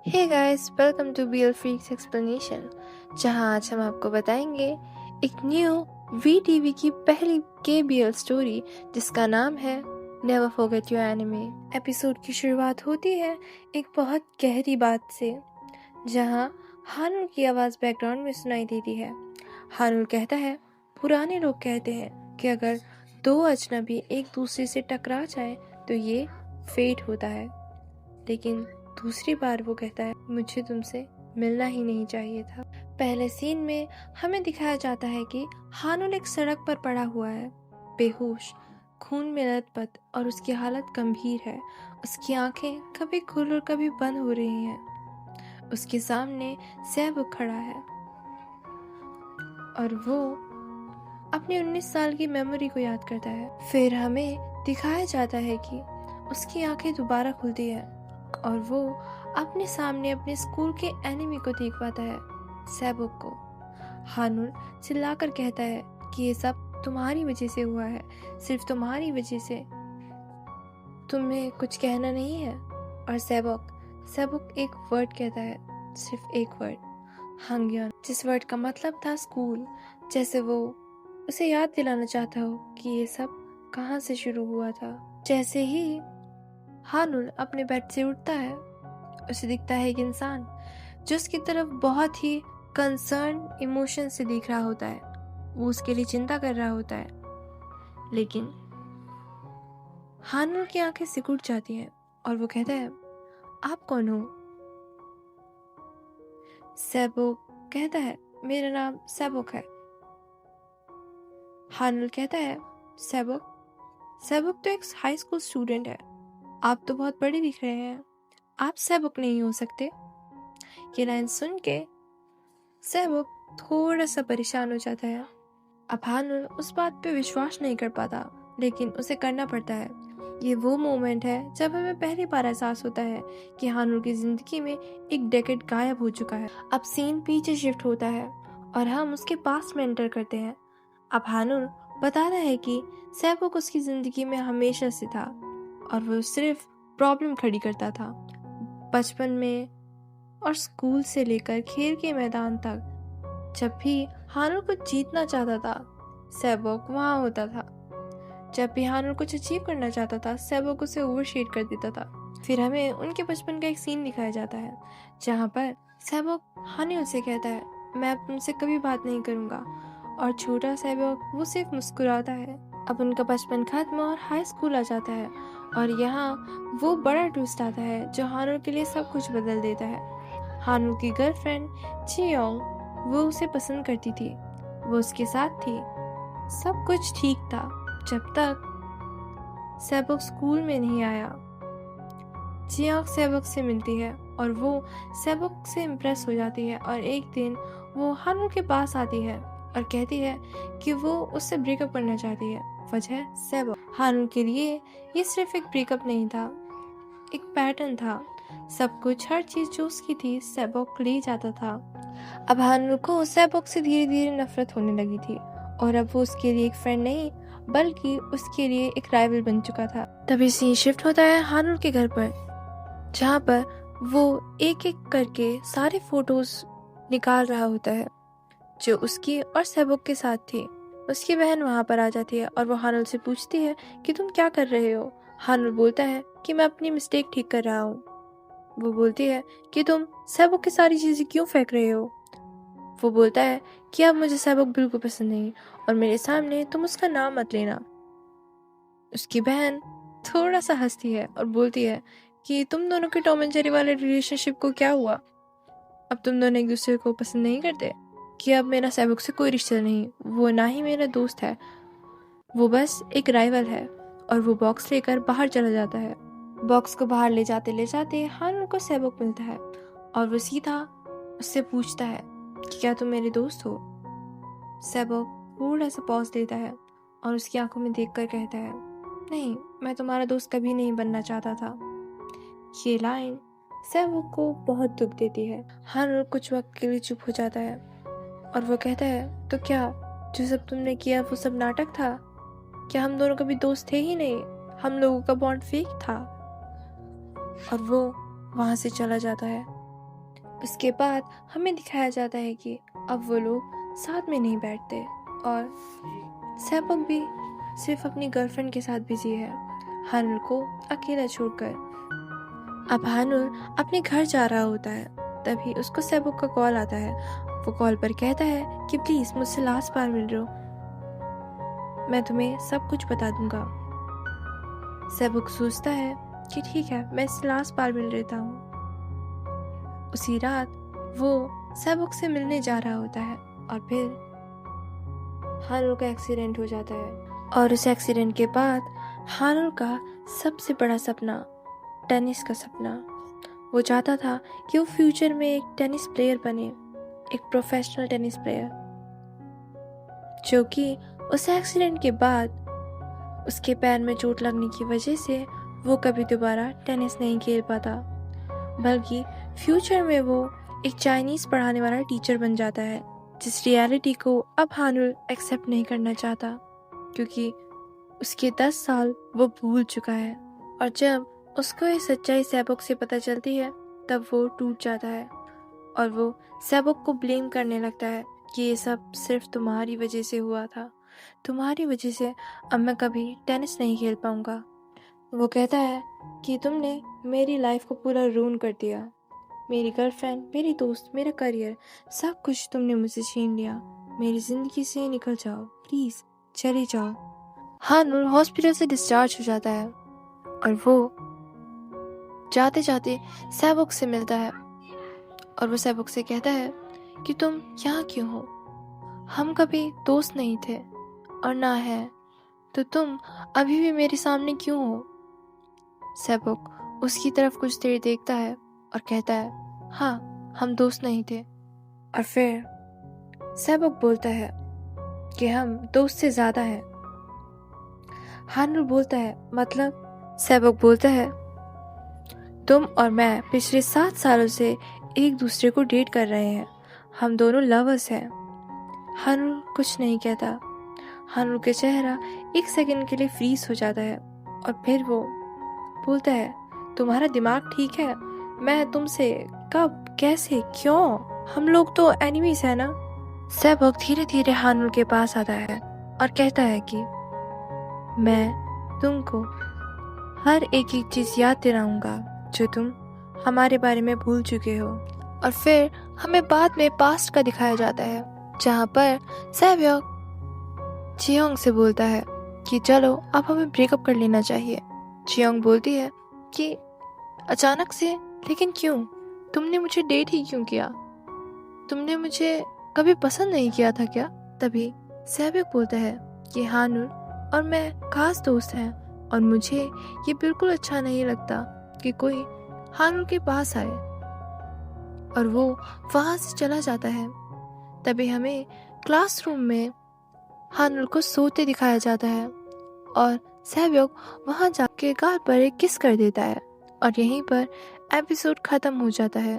Hey guys, welcome to BL freaks explanation, जहां आज हम आपको बताएंगे एक न्यू वीटीवी की पहली केबीएल स्टोरी जिसका नाम है never forget your enemy. Episode की शुरुआत होती है एक बहुत गहरी बात से, जहां हानुल की आवाज़ बैकग्राउंड में सुनाई देती है। हानुल कहता है, पुराने लोग कहते हैं कि अगर दो अजनबी एक दूसरे से टकरा जाए तो ये फेट होता है, लेकिन दूसरी बार वो कहता है, मुझे तुमसे मिलना ही नहीं चाहिए था। पहले सीन में हमें दिखाया जाता है कि हानुल एक सड़क पर पड़ा हुआ है, बेहोश, खून में लथपथ, और उसकी हालत गंभीर है। उसकी आंखें कभी खुल और कभी बंद हो रही हैं। उसके सामने सैबुक खड़ा है और वो अपनी 19 साल की मेमोरी को याद करता है। फिर हमें दिखाया जाता है कि उसकी आंखें दोबारा खुलती है और वो अपने सामने अपने स्कूल के एनिमी को देख पाता है, सैबुक को। हानुल चिल्लाकर कहता है कि ये सब तुम्हारी वजह से हुआ है, सिर्फ तुम्हारी वजह से। तुम्हें कुछ कहना नहीं है। और सैबुक एक वर्ड कहता है, सिर्फ एक वर्ड, हंग्योन, जिस वर्ड का मतलब था स्कूल। जैसे वो उसे याद दिलाना चाहता हो कि ये सब कहाँ से शुरू हुआ था। जैसे ही हानुल अपने बेड से उठता है, उसे दिखता है एक इंसान जो उसकी तरफ बहुत ही कंसर्न इमोशन से देख रहा होता है। वो उसके लिए चिंता कर रहा होता है, लेकिन हानुल की आंखें सिकुड़ जाती हैं और वो कहता है, आप कौन हो? सैबुक कहता है, मेरा नाम सैबुक है। हानुल कहता है, सैबुक तो एक हाई स्कूल स्टूडेंट है, आप तो बहुत बड़े दिख रहे हैं, आप सैबुक नहीं हो सकते। ये लाइन सुन के सैबुक थोड़ा सा परेशान हो जाता है। अब हानुल उस बात पे विश्वास नहीं कर पाता, लेकिन उसे करना पड़ता है। ये वो मोमेंट है जब हमें पहली बार एहसास होता है कि हानुल की जिंदगी में एक डेकेड गायब हो चुका है। अब सीन पीछे शिफ्ट होता है और हम उसके पास में एंटर करते हैं। अब हानुल बताता है कि सैबुक उसकी जिंदगी में हमेशा से था और वो सिर्फ प्रॉब्लम खड़ी करता था। बचपन में और स्कूल से लेकर खेल के मैदान तक, जब भी हानुल कुछ जीतना चाहता था, सैबुक वहाँ होता था। जब भी हानुल कुछ अचीव करना चाहता था, सैबुक उसे ओवरशेड कर देता था। फिर हमें उनके बचपन का एक सीन दिखाया जाता है, जहाँ पर सैबुक हानुल से कहता है, मैं अब तुमसे कभी बात नहीं करूँगा, और छोटा सैबुक वो सिर्फ मुस्कुराता है। अब उनका बचपन खत्म और हाई स्कूल आ जाता है, और यहाँ वो बड़ा ट्विस्ट आता है जो हानुल के लिए सब कुछ बदल देता है। हानुल की गर्लफ्रेंड जियोंग, वो उसे पसंद करती थी, वो उसके साथ थी, सब कुछ ठीक था जब तक सैबुक स्कूल में नहीं आया। जियोंग सैबुक से मिलती है और वो सैबुक से इम्प्रेस हो जाती है, और एक दिन वो हानुल के पास आती है और कहती है कि वो उससे ब्रेकअप करना चाहती है। वजह सैबुक। हानुल के लिए ये सिर्फ एक ब्रेकअप नहीं था, एक पैटर्न था। सब कुछ, हर चीज जो उसकी थी, सैबुक ले जाता था। अब हानुल को सैबुक से धीरे धीरे नफरत होने लगी थी, और अब वो उसके लिए एक फ्रेंड नहीं बल्कि उसके लिए एक राइवल बन चुका था। तभी सीन शिफ्ट होता है हानुल के घर पर, जहाँ पर वो एक एक करके सारे फोटोज निकाल रहा होता है जो उसकी और सैबुक के साथ थी। उसकी बहन वहाँ पर आ जाती है और वो हानुल से पूछती है कि तुम क्या कर रहे हो। हानुल बोलता है कि मैं अपनी मिस्टेक ठीक कर रहा हूँ। वो बोलती है कि तुम सैबुक की सारी चीजें क्यों फेंक रहे हो। वो बोलता है कि अब मुझे सैबुक बिल्कुल पसंद नहीं, और मेरे सामने तुम उसका नाम मत लेना। उसकी बहन थोड़ा सा हंसती है और बोलती है कि तुम दोनों के टॉम एंड जेरी वाले रिलेशनशिप को क्या हुआ, अब तुम दोनों एक दूसरे को पसंद नहीं करते। कि अब मेरा सैबुक से कोई रिश्ता नहीं, वो ना ही मेरा दोस्त है, वो बस एक राइवल है। और वो बॉक्स लेकर बाहर चला जाता है। बॉक्स को बाहर ले जाते हानुल को सैबुक मिलता है और वो सीधा उससे पूछता है कि क्या तुम मेरे दोस्त हो। सैबुक थोड़ा सा पॉज लेता है और उसकी आंखों में देखकर कहता है, नहीं, मैं तुम्हारा दोस्त कभी नहीं बनना चाहता था। ये लाइन सैबुक को बहुत दुख देती है। हानुल कुछ वक्त के लिए चुप हो जाता है और वो कहता है, तो क्या जो सब तुमने किया वो सब नाटक था? क्या हम दोनों कभी दोस्त थे ही नहीं? हम लोगों का बॉन्ड फेक था? और वो वहां से चला जाता है। उसके बाद हमें दिखाया जाता है कि अब वो लोग साथ में नहीं बैठते और सेबक भी सिर्फ अपनी गर्लफ्रेंड के साथ बिजी है, हानुल को अकेला छोड़कर। अब हानुल अपने घर जा रहा होता है, तभी उसको सेबक का कॉल आता है। वो कॉल पर कहता है कि प्लीज मुझसे लास्ट बार मिल लो, मैं तुम्हें सब कुछ बता दूंगा। सेबक सोचता है कि ठीक है, मैं इससे लास्ट बार मिल लेता हूँ। उसी रात वो सेबक से मिलने जा रहा होता है और फिर हानुल का एक्सीडेंट हो जाता है। और उस एक्सीडेंट के बाद हानुल का सबसे बड़ा सपना, टेनिस का सपना, वो चाहता था कि वो फ्यूचर में एक टेनिस प्लेयर बने, एक प्रोफेशनल टेनिस प्लेयर, जो कि उस एक्सीडेंट के बाद उसके पैर में चोट लगने की वजह से वो कभी दोबारा टेनिस नहीं खेल पाता, बल्कि फ्यूचर में वो एक चाइनीज पढ़ाने वाला टीचर बन जाता है, जिस रियलिटी को अब हानुल एक्सेप्ट नहीं करना चाहता, क्योंकि उसके 10 साल वो भूल चुका है। और जब उसको ये सच्चाई सेबक से पता चलती है, तब वो टूट जाता है और वो सेबक को ब्लेम करने लगता है कि ये सब सिर्फ तुम्हारी वजह से हुआ था, तुम्हारी वजह से अब मैं कभी टेनिस नहीं खेल पाऊंगा। वो कहता है कि तुमने मेरी लाइफ को पूरा रूइन कर दिया, मेरी गर्लफ्रेंड, मेरी दोस्त, मेरा करियर, सब कुछ तुमने मुझसे छीन लिया, मेरी जिंदगी से निकल जाओ, प्लीज चले जाओ। हानुल हॉस्पिटल से डिस्चार्ज हो जाता है और वो जाते जाते सेबक से मिलता है और वो सेबक से कहता है कि तुम यहाँ क्यों हो, हम कभी दोस्त नहीं थे और ना है, तो तुम अभी भी मेरे सामने क्यों हो। सेबक उसकी तरफ कुछ देर देखता है और कहता है, हाँ हम दोस्त नहीं थे। और फिर सेबक बोलता है कि हम दोस्त से ज्यादा हैं। हानुल बोलता है, मतलब? सेबक बोलता है, तुम और मैं पिछले 7 सालों से एक दूसरे को डेट कर रहे हैं, हम दोनों लवर्स हैं। हानुल कुछ नहीं कहता। हानुल का चेहरा एक सेकंड के लिए फ्रीज हो जाता है और फिर वो बोलता है, तुम्हारा दिमाग ठीक है? मैं तुमसे कब, कैसे, क्यों? हम लोग तो एनिमीज है ना। सेबक धीरे धीरे हानुल के पास आता है और कहता है कि मैं तुमको हर एक चीज याद दिलाऊंगा जो तुम हमारे बारे में भूल चुके हो। और फिर हमें बाद में पास्ट का दिखाया जाता है, जहाँ पर सेबक जियोंग से बोलता है कि चलो अब हमें ब्रेकअप कर लेना चाहिए। जियोंग बोलती है कि अचानक से, लेकिन क्यों? तुमने मुझे डेट ही क्यों किया? तुमने मुझे कभी पसंद नहीं किया था क्या? तभी सेबक बोलता है कि हानुल और मैं खास दोस्त हैं और मुझे ये बिल्कुल अच्छा नहीं लगता कि कोई हानुल के पास आए। और वो वहां से चला जाता है। तभी हमें क्लासरूम में हानुल को सोते दिखाया जाता है और सेबक वहां जाके गाल पर एक किस कर देता है और यहीं पर एपिसोड खत्म हो जाता है।